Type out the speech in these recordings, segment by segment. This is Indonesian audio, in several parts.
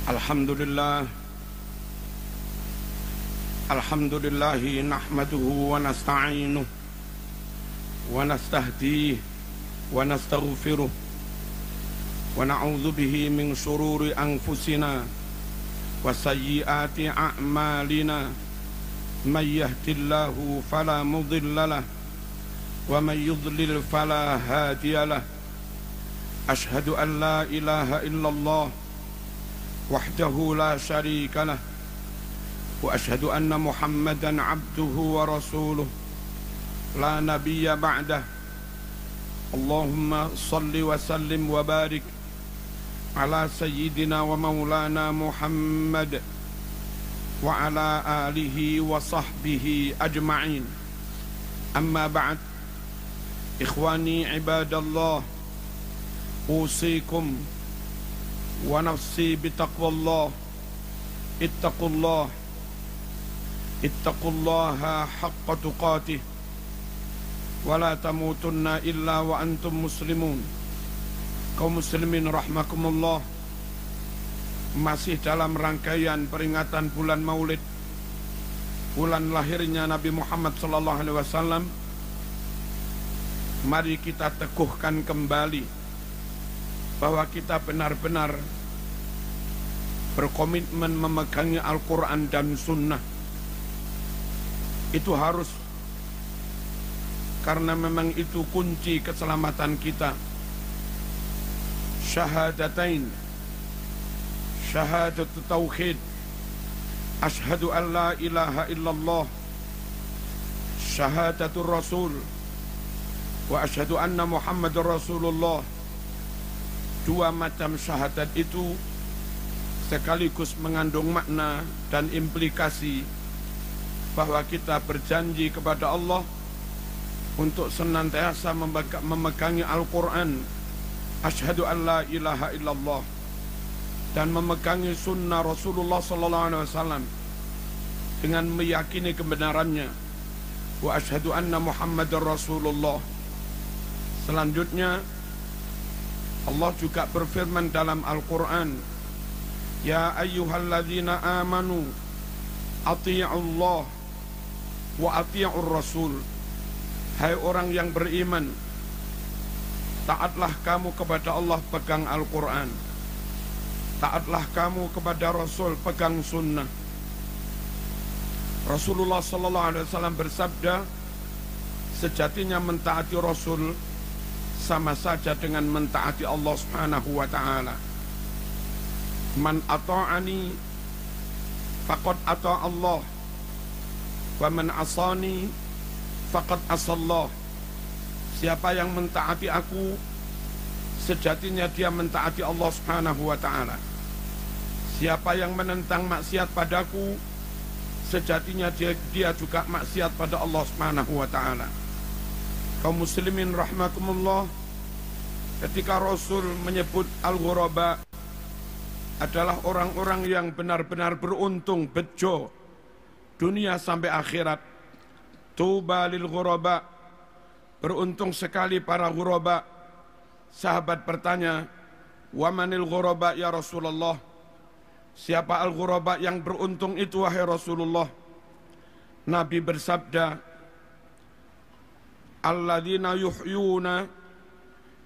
Alhamdulillah nahmaduhu wa nasta'inuh wa nastahdihi wa nastaghfiruh wa na'udzu bihi min shururi anfusina wa sayyiati a'malina may yahdihillahu fala mudilla lahu wa may yudlil fala hadiya lahu ashhadu an la ilaha illallah wahdahu la syarika lah wa ashhadu anna Muhammadan abduhu wa rasuluh la nabiyya ba'dah. Allahumma salli wa sallim wa barik ala sayyidina wa maulana Muhammad wa ala alihi wa sahbihi ajma'in. Amma ba'd, ikhwani ibadallah, usikum wa nafsi bitaqwallah. Ittaqullaha haqqa tuqatih wa la tamutunna illa wa antum muslimun. Kaum muslimin rahmakumullah, masih dalam rangkaian peringatan bulan Maulid, bulan lahirnya Nabi Muhammad sallallahu alaihi wasallam. Mari kita teguhkan kembali bahwa kita benar-benar berkomitmen memegangi Al-Quran dan Sunnah. Itu harus, karena memang itu kunci keselamatan kita. Syahadatain, syahadatu tauhid, asyhadu an la ilaha illallah, syahadatul rasul, wa asyhadu anna Muhammadur Rasulullah. Dua macam syahadat itu sekaligus mengandung makna dan implikasi bahwa kita berjanji kepada Allah untuk senantiasa memegangi Al-Quran, asyhadu an la ilaha illallah, dan memegangi sunnah Rasulullah sallallahu alaihi wasallam dengan meyakini kebenarannya, wa asyhadu anna Muhammadar Rasulullah. Selanjutnya Allah juga berfirman dalam Al-Quran, ya ayyuhalladzina amanu ati'ullah wa ati'ur rasul. Hai orang yang beriman, taatlah kamu kepada Allah, pegang Al-Quran. Taatlah kamu kepada Rasul, pegang sunnah. Rasulullah sallallahu alaihi wasallam bersabda, sejatinya mentaati Rasul sama saja dengan mentaati Allah Subhanahu wa ta'ala. Man ata'ani faqad ata' Allah wa man asani faqad asallah. Siapa yang mentaati aku, sejatinya dia mentaati Allah Subhanahu wa ta'ala. Siapa yang menentang maksiat padaku, sejatinya dia juga maksiat pada Allah Subhanahu wa ta'ala. Kaum muslimin rahmakumullah, ketika Rasul menyebut al-ghuraba adalah orang-orang yang benar-benar beruntung, bejo dunia sampai akhirat. Tuba lil ghuraba, beruntung sekali para ghuraba. Sahabat bertanya, wa manil ghuraba ya Rasulullah? Siapa al-ghuraba yang beruntung itu wahai Rasulullah? Nabi bersabda, alladzina yuhyuna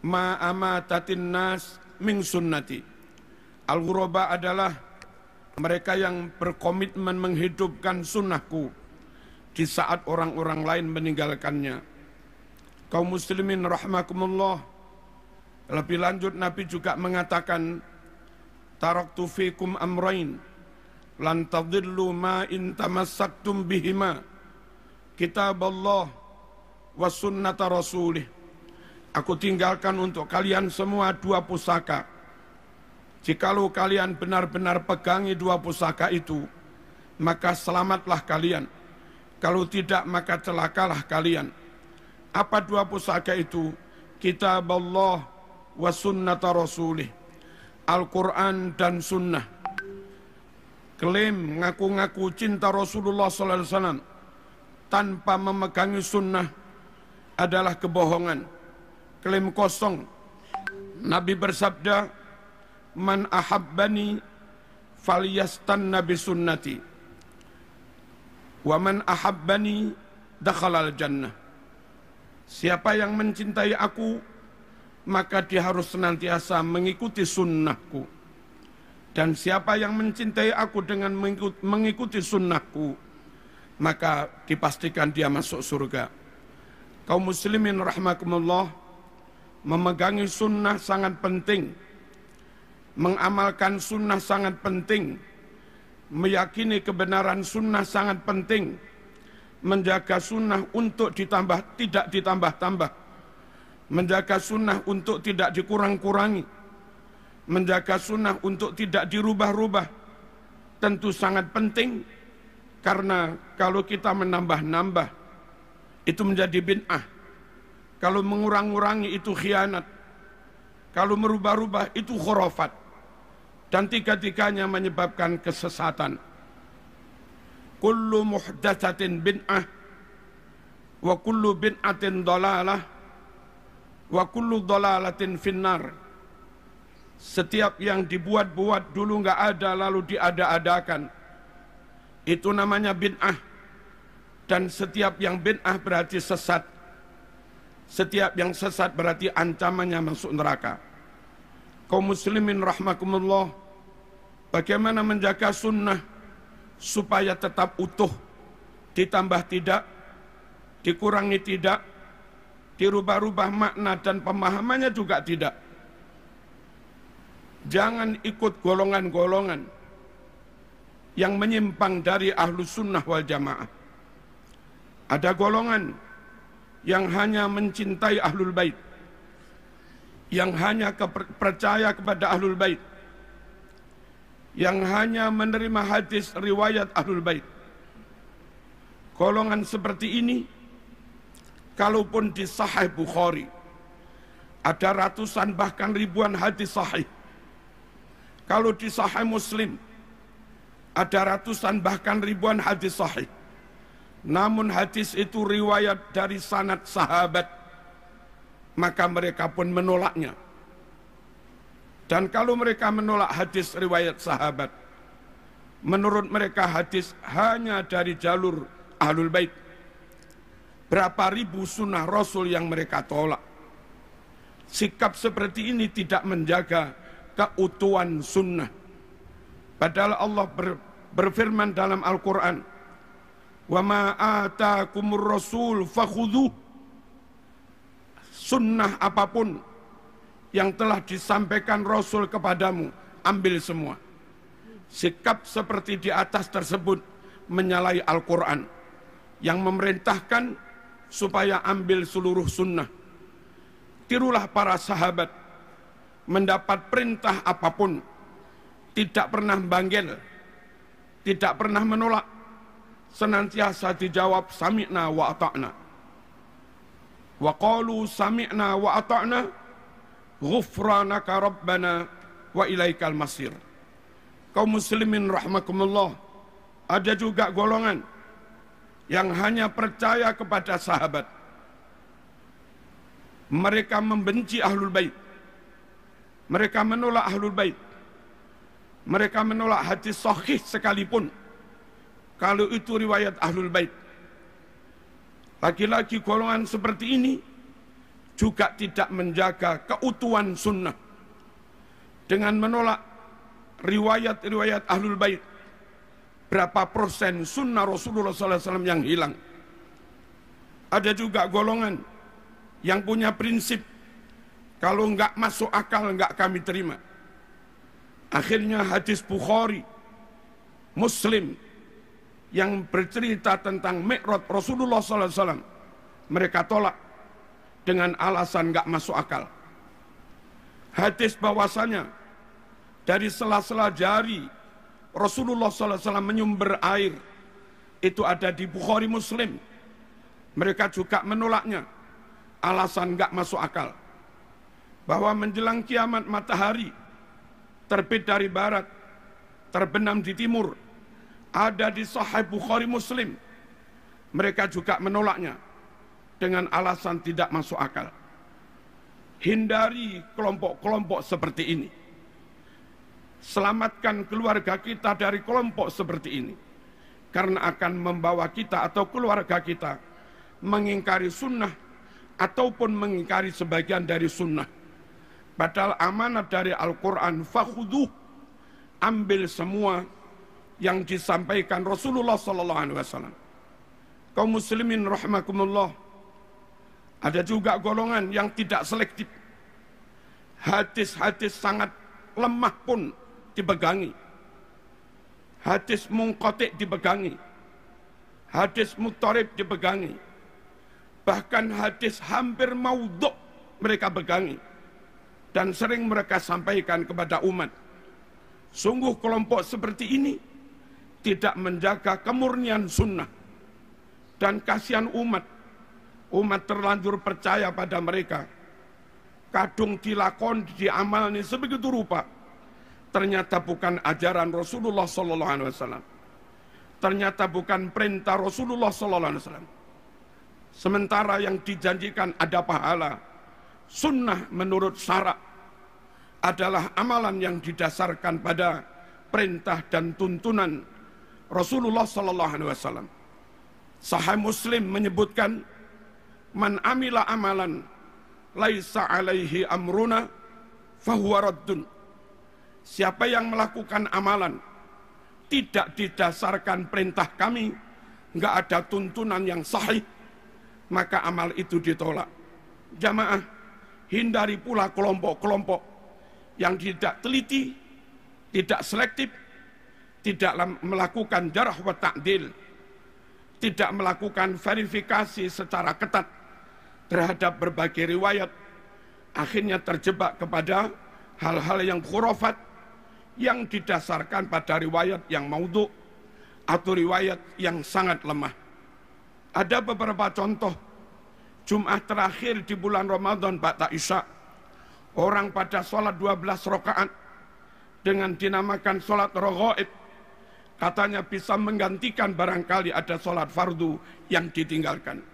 ma amatatin nas min sunnati. Al-ghuraba adalah mereka yang berkomitmen menghidupkan sunnahku di saat orang-orang lain meninggalkannya. Kaum muslimin rahmakumullah, lebih lanjut Nabi juga mengatakan, taraktu fikum amrain lan tadillu ma in tamassaktum bihima, kitaballah wa sunnata rasulih. Aku tinggalkan untuk kalian semua dua pusaka. Jikalau kalian benar-benar pegangi dua pusaka itu, maka selamatlah kalian. Kalau tidak, maka celakalah kalian. Apa dua pusaka itu? Kitaballah wa sunnata rasulih. Al-Quran dan sunnah. Klaim ngaku-ngaku cinta Rasulullah sallallahu alaihi wasallam tanpa memegangi sunnah adalah kebohongan, klaim kosong. Nabi bersabda, man ahabbani falyastanna bisunnati wa man ahabbani dakhalal jannah. Siapa yang mencintai aku, maka dia harus senantiasa mengikuti sunnahku. Dan siapa yang mencintai aku dengan mengikuti sunnahku, maka dipastikan dia masuk surga. Kaum muslimin rahimakumullah, memegangi sunnah sangat penting. Mengamalkan sunnah sangat penting. Meyakini kebenaran sunnah sangat penting. Menjaga sunnah untuk ditambah, tidak ditambah-tambah. Menjaga sunnah untuk tidak dikurang-kurangi. Menjaga sunnah untuk tidak dirubah-rubah. Tentu sangat penting, karena kalau kita menambah-nambah, itu menjadi bid'ah. Kalau mengurang-urangi itu khianat. Kalau merubah-rubah itu khurafat. Dan tiga-tiganya menyebabkan kesesatan. Kullu muhdatsatin bid'ah wa kullu bid'atin dhalalah wa kullu dhalalatin finnar. Setiap yang dibuat-buat dulu enggak ada lalu diada-adakan, itu namanya bid'ah. Dan setiap yang bid'ah berarti sesat. Setiap yang sesat berarti ancamannya masuk neraka. Kaum muslimin rahmakumullah, bagaimana menjaga sunnah supaya tetap utuh, ditambah tidak, dikurangi tidak, dirubah-rubah makna dan pemahamannya juga tidak. Jangan ikut golongan-golongan yang menyimpang dari ahlus sunnah wal jamaah. Ada golongan yang hanya mencintai ahlul bait, yang hanya percaya kepada ahlul bait, yang hanya menerima hadis riwayat ahlul bait. Golongan seperti ini, kalaupun di Sahih Bukhari ada ratusan bahkan ribuan hadis sahih. Kalau di Sahih Muslim ada ratusan bahkan ribuan hadis sahih. Namun hadis itu riwayat dari sanad sahabat, maka mereka pun menolaknya. Dan kalau mereka menolak hadis riwayat sahabat, menurut mereka hadis hanya dari jalur ahlul bait. Berapa ribu sunnah Rasul yang mereka tolak. Sikap seperti ini tidak menjaga keutuhan sunnah. Padahal Allah berfirman dalam Al-Quran, "Wa ma atakumur rasul fakhudhuh." Sunnah apapun yang telah disampaikan Rasul kepadamu, ambil semua. Sikap seperti di atas tersebut menyalahi Al-Quran yang memerintahkan supaya ambil seluruh sunnah. Tirulah para sahabat, mendapat perintah apapun, tidak pernah banggel, tidak pernah menolak, senantiasa dijawab sami'na wa ata'na. Wa qalu sami'na wa ata'na ghufranaka rabbana wa ilaikal masir. Kaum muslimin rahmakumullah, ada juga golongan yang hanya percaya kepada sahabat. Mereka membenci ahlul bait. Mereka menolak ahlul bait. Mereka menolak hadis sahih sekalipun kalau itu riwayat ahlul bait. Lagi-lagi golongan seperti ini juga tidak menjaga keutuhan sunnah dengan menolak riwayat-riwayat ahlul bait. Berapa persen sunnah Rasulullah SAW yang hilang? Ada juga golongan yang punya prinsip, kalau enggak masuk akal enggak kami terima. Akhirnya hadis Bukhari, Muslim yang bercerita tentang Mi'raj Rasulullah SAW mereka tolak dengan alasan enggak masuk akal. Hadis bahwasanya dari sela-sela jari Rasulullah SAW menyumber air, itu ada di Bukhari Muslim. Mereka juga menolaknya, alasan enggak masuk akal. Bahwa menjelang kiamat matahari terbit dari barat, terbenam di timur, ada di Sahih Bukhari Muslim. Mereka juga menolaknya dengan alasan tidak masuk akal. Hindari kelompok-kelompok seperti ini. Selamatkan keluarga kita dari kelompok seperti ini, karena akan membawa kita atau keluarga kita mengingkari sunnah ataupun mengingkari sebagian dari sunnah. Padahal amanat dari Al-Quran, fakhuduh, ambil semua yang disampaikan Rasulullah SAW. Kaum muslimin rahimakumullah, ada juga golongan yang tidak selektif. Hadis-hadis sangat lemah pun dipegangi. Hadis munqati' dipegangi. Hadis muttarib dipegangi. Bahkan hadis hampir maudhu' mereka pegangi. Dan sering mereka sampaikan kepada umat. Sungguh kelompok seperti ini tidak menjaga kemurnian sunnah. Dan kasihan umat. Umat terlanjur percaya pada mereka. Kadung dilakon, diamalni sebegitu rupa. Ternyata bukan ajaran Rasulullah SAW. Ternyata bukan perintah Rasulullah SAW. Sementara yang dijanjikan ada pahala, sunnah menurut syarak adalah amalan yang didasarkan pada perintah dan tuntunan Rasulullah SAW. Sahih Muslim menyebutkan, man amila amalan laisa alaihi amruna fahuwa raddun. Siapa yang melakukan amalan tidak didasarkan perintah kami, enggak ada tuntunan yang sahih, maka amal itu ditolak. Jamaah, hindari pula kelompok-kelompok yang tidak teliti, tidak selektif, tidak melakukan jarh wa ta'dil, tidak melakukan verifikasi secara ketat terhadap berbagai riwayat, akhirnya terjebak kepada hal-hal yang khurafat yang didasarkan pada riwayat yang maudhu' atau riwayat yang sangat lemah. Ada beberapa contoh. Jumat terakhir di bulan Ramadan ba'da Isya, orang pada sholat 12 rakaat dengan dinamakan sholat raghaib. Katanya bisa menggantikan barangkali ada sholat fardu yang ditinggalkan.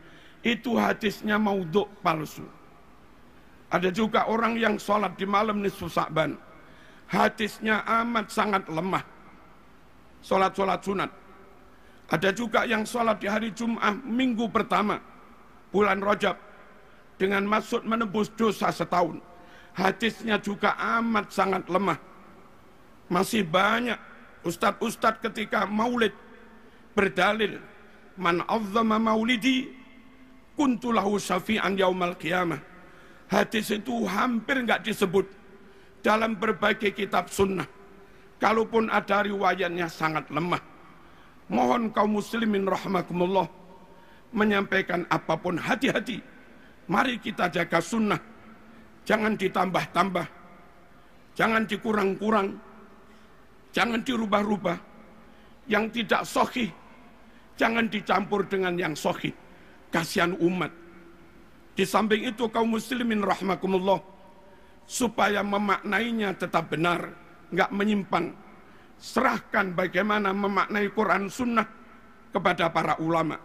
Itu hadisnya maudhu', palsu. Ada juga orang yang sholat di malam nisfu Sa'ban. Hadisnya amat sangat lemah. Sholat-sholat sunat. Ada juga yang sholat di hari Jum'ah minggu pertama bulan Rajab dengan maksud menebus dosa setahun. Hadisnya juga amat sangat lemah. Masih banyak ustadz-ustadz ketika maulid berdalil, man azzama maulidi kuntu lahu syafi'an yaumal qiyamah. Hadis itu hampir enggak disebut dalam berbagai kitab sunnah. Kalaupun ada riwayatnya sangat lemah. Mohon kaum muslimin rahimakumullah menyampaikan apapun hati-hati. Mari kita jaga sunnah. Jangan ditambah-tambah. Jangan dikurang-kurang. Jangan dirubah-rubah. Yang tidak sahih, jangan dicampur dengan yang sahih. Kasihan umat. Di samping itu kaum muslimin rahimakumullah, supaya memaknainya tetap benar, enggak menyimpang, serahkan bagaimana memaknai Quran Sunnah kepada para ulama,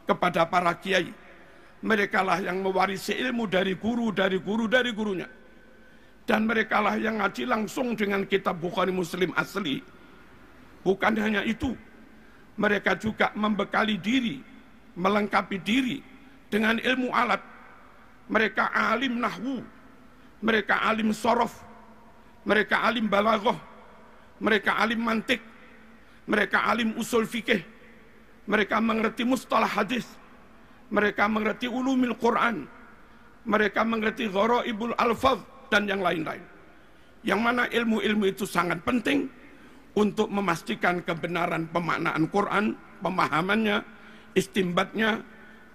kepada para kiai. Mereka lah yang mewarisi ilmu dari gurunya. Dan mereka lah yang ngaji langsung dengan kitab Bukhari Muslim asli. Bukan hanya itu, mereka juga membekali diri, melengkapi diri dengan ilmu alat. Mereka alim nahwu, mereka alim sorof, mereka alim balaghah, mereka alim mantik, mereka alim usul fikih, mereka mengerti mustalah hadis, mereka mengerti ulumil Quran, mereka mengerti gharaibul alfaz dan yang lain-lain. Yang mana ilmu-ilmu itu sangat penting untuk memastikan kebenaran pemaknaan Quran, pemahamannya, istimbatnya,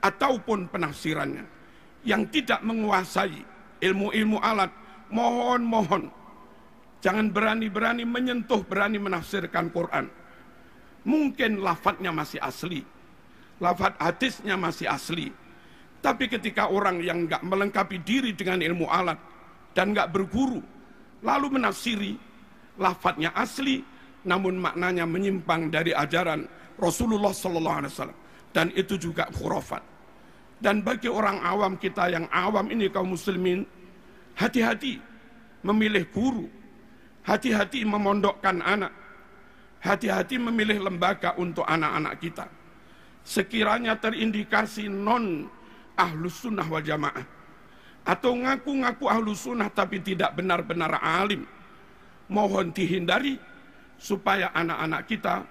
ataupun penafsirannya. Yang tidak menguasai ilmu-ilmu alat, mohon jangan berani-berani menyentuh, berani menafsirkan Quran. Mungkin lafadznya masih asli, lafadz hadisnya masih asli, tapi ketika orang yang enggak melengkapi diri dengan ilmu alat dan enggak berguru, lalu menafsiri, lafadznya asli namun maknanya menyimpang dari ajaran Rasulullah SAW, dan itu juga khurafat. Dan bagi orang awam kita yang awam ini kaum muslimin, hati-hati memilih guru, Hati-hati memondokkan anak. Hati-hati memilih lembaga untuk anak-anak kita. Sekiranya terindikasi non ahlus sunnah wal jamaah, atau ngaku-ngaku ahlus sunnah tapi tidak benar-benar alim, mohon dihindari supaya anak-anak kita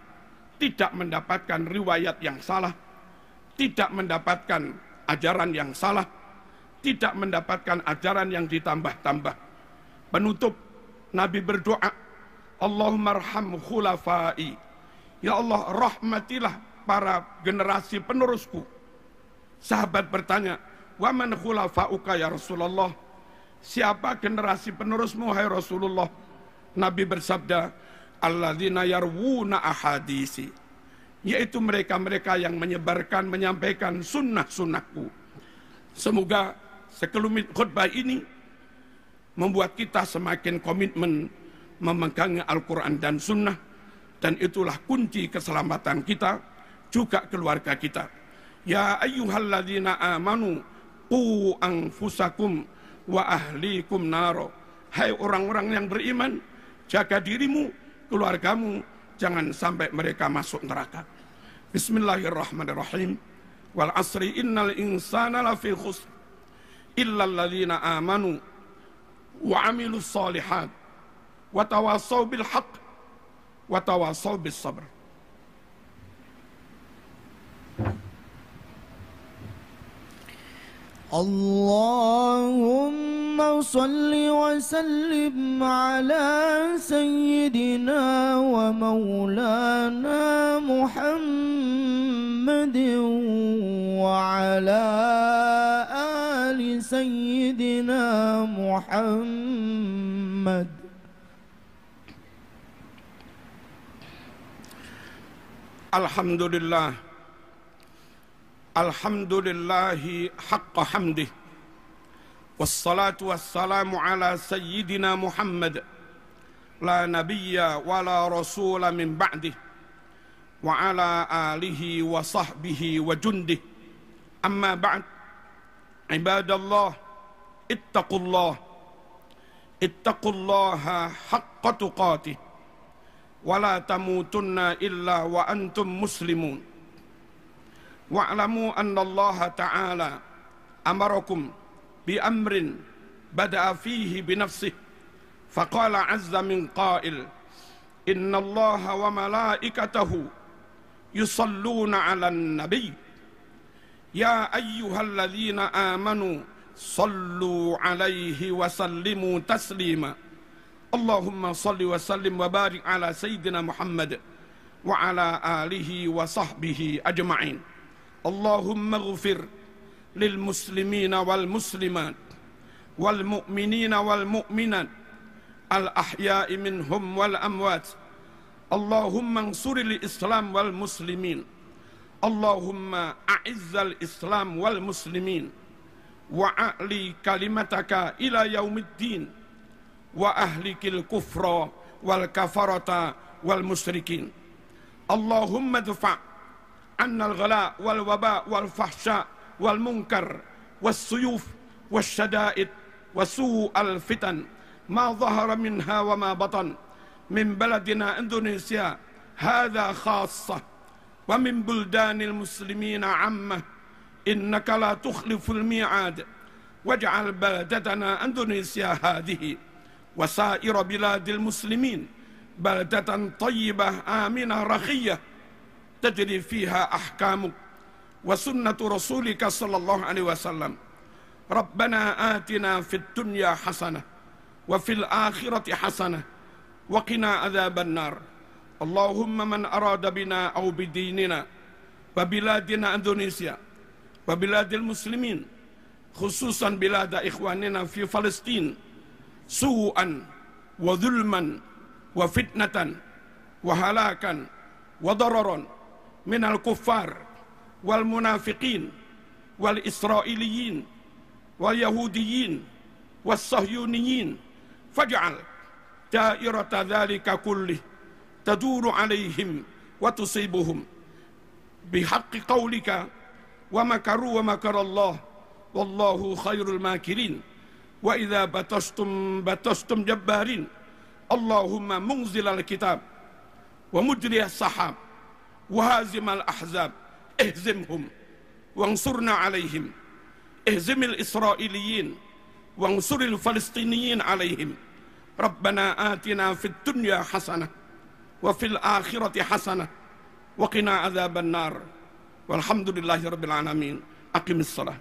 tidak mendapatkan riwayat yang salah, tidak mendapatkan ajaran yang salah, tidak mendapatkan ajaran yang ditambah-tambah. Penutup, Nabi berdoa, Allahumma arham khulafai. Ya Allah, rahmatilah para generasi penerusku. Sahabat bertanya, wa man khulafauka ya Rasulullah? Siapa generasi penerusmu hai Rasulullah? Nabi bersabda, alladzina yarwuna ahadisi, yaitu mereka-mereka yang menyebarkan, menyampaikan sunnah-sunnahku. Semoga sekelumit khutbah ini membuat kita semakin komitmen memegangi Al-Quran dan Sunnah, dan itulah kunci keselamatan kita, juga keluarga kita. Ya ayyuhalladzina amanu qu anfusakum wa ahlikum naro. Hai orang-orang yang beriman, jaga dirimu, keluargamu, jangan sampai mereka masuk neraka. Bismillahirrahmanirrahim. Wal asri innal insana lafi khusr illal ladzina amanu wa amilus solihat wa tawasaw bil haqq wa tawasaw bis sabr. Allahumma salli wa sallim ala sayyidina wa maulana Muhammadin wa ala ali sayyidina Muhammad. Alhamdulillah, alhamdulillahi haqqa hamdih, wassalatu wassalamu ala sayyidina Muhammad, la nabiyya wa la rasula min ba'dih, wa ala alihi wa sahbihi wa jundih. Amma ba'd, ibadallah, ittaqullaha haqqa tuqatih, wa la tamutunna illa wa antum muslimun. Wa'lamu anna Allah ta'ala amarakum bi amrin bada'a fihi bi nafsih, faqala azza min qail, inna Allah wa malaikatahu yusalluna 'alan nabiy ya ayyuhalladzina amanu sallu 'alaihi wa sallimu taslima. Allahumma salli wa sallim wa barik ala sayyidina Muhammad wa ala alihi wa sahbihi ajma'in. Allahumma ghfir lil muslimina wal muslimat wal mu'minina wal mu'minat al ahya'i minhum wal amwat. Allahumma ansuril islam wal muslimin. Allahumma a'izzal islam wal muslimin wa a'li kalimataka ila yaumiddin wa ahlikil kufra wal kafarata wal musyrikin. Allahumma dfa' anna al-ghala wal waba wal fahsya wal munkar was suyuf was syada'id wasu al fitan ma zahara minha wa ma batan min baladina Indonesia hadha khassah wa min buldanil muslimina ammah, innaka la tukhliful mi'ad waj'al baldatana Indonesia hadhihi wa sa'ira biladil muslimin baldatan tayyibah aminah rakhiyah tajri fiha ahkamuk wa sunnatu rasulika sallallahu alaihi wasallam. Rabbana atina fid dunya hasanah wa fil akhirati hasanah wa qina adzaban nar. Allahumma man arada bina aw bidinina wa biladina Indonesia wa biladil muslimin, khususan bilada ikhwanina fi Palestin, su'an wa dhulman wa fitnatan wa halakan wa dararan minal kuffar wal munafiqin wal israiliyin wal yahudiyin was sahyuniyin, faj'al dairata dzalika kullih taduru alaihim wa tusibuhum bihaqqi qaulika wa makaru wa makarallah wallahu khairul makirin. Wa idza batastum jabbarin Allahumma munzilal kitab wa mujriyas sahab wa hazimal ahzab ihzimhum wansurna alaihim ihzimil israiliyin wansuril falistiniyin alaihim. Rabbana atina fid dunya hasanah wa fil akhirati hasanah wa qina adzaban nar. Walhamdulillahi rabbil alamin. Aqimis salah.